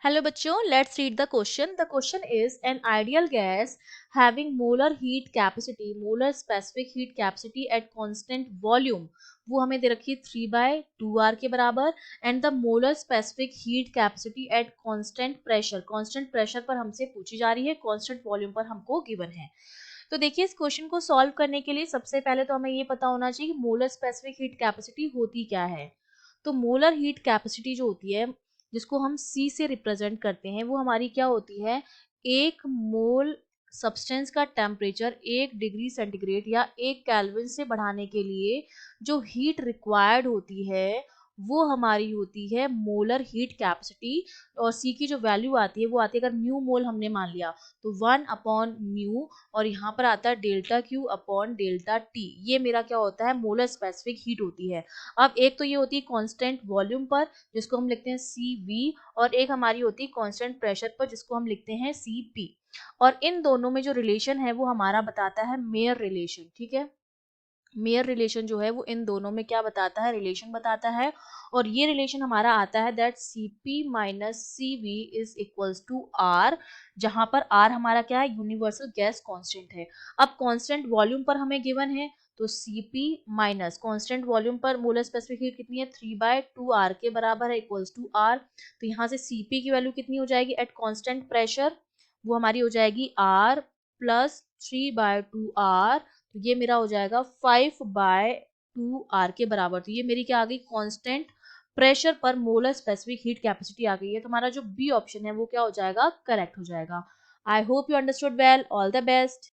Hello बच्चों, let's read the question. The question is an ideal gas having molar heat capacity, molar specific heat capacity at constant volume. वो हमें दे रखी है 3/2r के बराबर and the molar specific heat capacity at constant pressure. Constant pressure पर हमसे पूछी जा रही है, कांस्टेंट वॉल्यूम पर हमको गिवन है. तो देखिए इस क्वेश्चन को सॉल्व करने के लिए सबसे पहले तो हमें ये पता होना चाहिए कि मोलर स्पेसिफिक हीट कैपेसिटी होती क्या है. तो मोलर हीट कैपेसिटी जो होती है जिसको हम C से रिप्रेजेंट करते हैं वो हमारी क्या होती है, 1 मोल सब्सटेंस का टेम्परेचर 1 डिग्री सेंटीग्रेड या 1 केल्विन से बढ़ाने के लिए जो हीट रिक्वायर्ड होती है वो हमारी होती है मोलर हीट कैपेसिटी. और C की जो वैल्यू आती है वो आती है, अगर म्यू मोल हमने मान लिया तो 1/म्यू और यहाँ पर आता है delta Q upon delta T. ये मेरा क्या होता है, मोलर स्पेसिफिक हीट होती है. अब एक तो ये होती है कांस्टेंट वॉल्यूम पर जिसको हम लिखते हैं CV, और एक हमारी होती है कांस्टेंट प्रेशर पर जिसको हम लिखते हैं CP. और इन दोनों में जो रिलेशन है वो हमारा बताता है मेयर रिलेशन. ठीक है, मेयर रिलेशन जो है वो इन दोनों में क्या बताता है, रिलेशन बताता है. और ये रिलेशन हमारा आता है that CP minus CV is equals to R, जहां पर R हमारा क्या है, यूनिवर्सल गैस कांस्टेंट है. अब कांस्टेंट वॉल्यूम पर हमें गिवन है तो CP माइनस कांस्टेंट वॉल्यूम पर मोलर स्पेसिफिक हीट कितनी है, 3/2R के बराबर है इक्वल्स टू R. तो यहाँ से CP की वैल्यू कितनी हो जाएगी एट कांस्टेंट प्रेशर, वो हमारी हो जाएगी R प्लस 3/2R. तो ये मेरा हो जाएगा 5/2R के बराबर. तो ये मेरी क्या आ गई, कांस्टेंट प्रेशर पर मोलर स्पेसिफिक हीट कैपेसिटी आ गई है. तो हमारा जो बी ऑप्शन है वो क्या हो जाएगा, करेक्ट हो जाएगा. I hope you understood well. All the best.